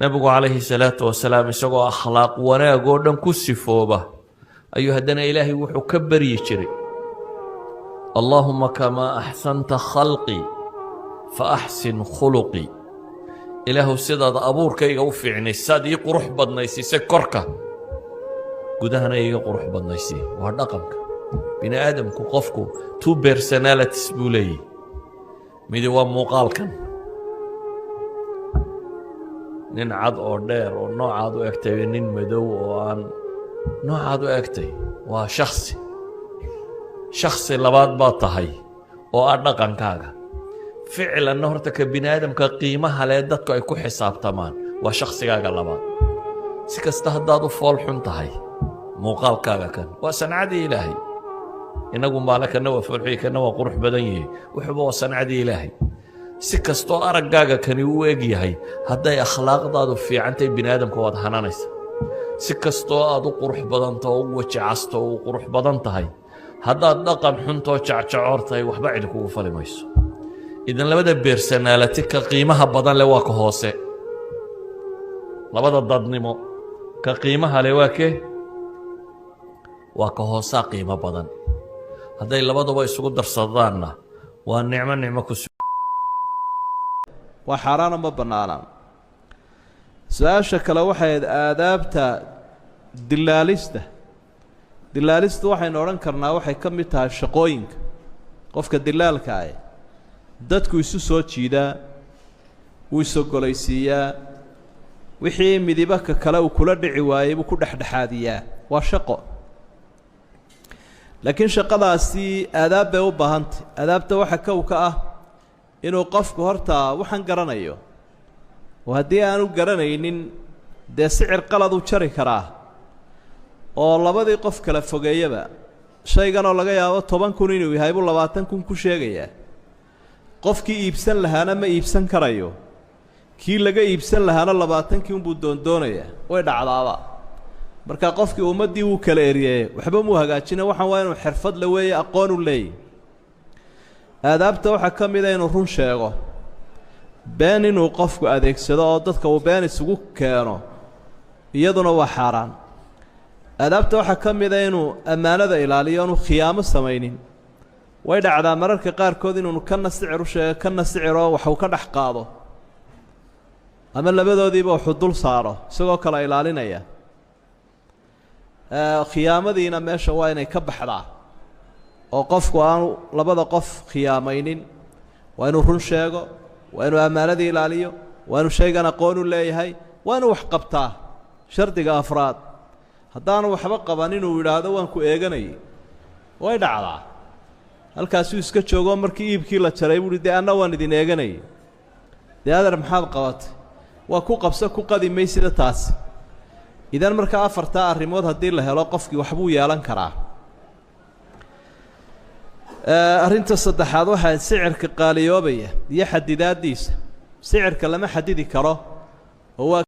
nabigu calayhi salaatu wasalaam isagoo akhlaaq wanaag oo dhan ku sifooba ayuu haddana ilaahay wuxuu ka baryi jiray allaahuma kamaa axsanta khalqii fa axsin khuluqii ilaahu sidaad abuurkayga u fiicnay saad ii qurux badnaysiisay korka gudahana iiga qurux badnaysii waa dhaqanka bini aadamku qofku two personalities buu leeyahy midi waa muuqaalkan nin cad oo dheer oo noocaad u egtay nin madow oo aan noocaad u egtay waa shakhsi labaad baa tahay oo ah dhaqankaaga ficlanna horta ka bini aadamka qiimaha leh dadku ay ku xisaabtamaan waa shakhsigaaga labaad si kasta haddaad u fool xun tahay muuqaalkaaga kan waa sancadii ilaahay inagu maalakana waa foolxuy kana waa qurux badan yihi wuxuuba waa sancadii ilaahay si kastoo araggaaga kani u eg yahay hadday akhlaaqdaadu fiicantay bini aadamka waad hananaysa si kastoo aad u qurux badanto oo u weji casto oo u qurux badan tahay haddaad dhaqan xuntoo jacjacoor tahay waxba cidi kugu fali mayso idan labada beersanaalati ka qiimaha badan leh waa ka hoose labada dadnimo ka qiimaha leh waa kee waa ka hoosaa qiimo badan hadday labaduba isugu darsadaanna waa nicmo ku waa xaaraana ma bannaanaan su-aasha kale waxay ahayd aadaabta dilaalista waxaynu odhan karnaa waxay ka mid tahay shaqooyinka qofka dilaalka ah dadku isu soo jiidaa wuu isogolaysiiyaa wixii midibaka kale uu kula dhici waayey buu ku dhexdhexaadiyaa waa shaqo laakiin shaqadaasi aadaab bay u baahantay aadaabta waxa kow ka ah inuu qofku horta waxaan garanayo oo haddii aanu garanaynin dee sicir qalad u jari karaa oo labadii qof kala fogeeyaba shayganoo laga yaabo 10 kun inuu yahay buu 20 kun ku sheegayaa qofkii iibsan lahaana ma iibsan karayo kii laga iibsan lahaana 20 kii unbuu doondoonayaa way dhacdaaba marka qofkii ummadii uu kala eriyay waxba muu hagaajina waxaan waa inuu xirfad la weeye aqoon u leeyahay aadaabta waxaa ka mid ah inuu run sheego been inuu qofku adeegsado oo dadka uu been isugu keeno iyaduna waa xaaraan aadaabta waxaa ka mid ah inuu ammaanada ilaaliyo inuu khiyaamo samaynin way dhacdaa mararka qaarkood inuu kana sicir u sheego kana siciroo waxuu ka dhex qaado ama labadoodiiba wuxuu dul saaro isagoo kala ilaalinaya khiyaamadiina meesha waa inay ka baxdaa oo qofku aanu labada qof khiyaamaynin waa inuu run sheego waa inuu ammaanada ilaaliyo waa inuu shaygan aqoon u leeyahay waa inuu wax qabtaa shardiga afraad haddaanu waxba qaban inuu yidhaahdo waan ku eeganayay way dhacdaa halkaasuu iska joogo markii iibkii la jaray buuhi dee anna waan idin eeganayay dee adeer maxaad qabatay waa ku qabso ku qadi maysida taasi idan markaa afartaa arrimood haddii la helo qofkii waxbuu yeelan karaa arrinta saddexaad waxaa sicirka qaaliyoobaya iyo xadidaadiisa sicirka lama xadidi karo oo waa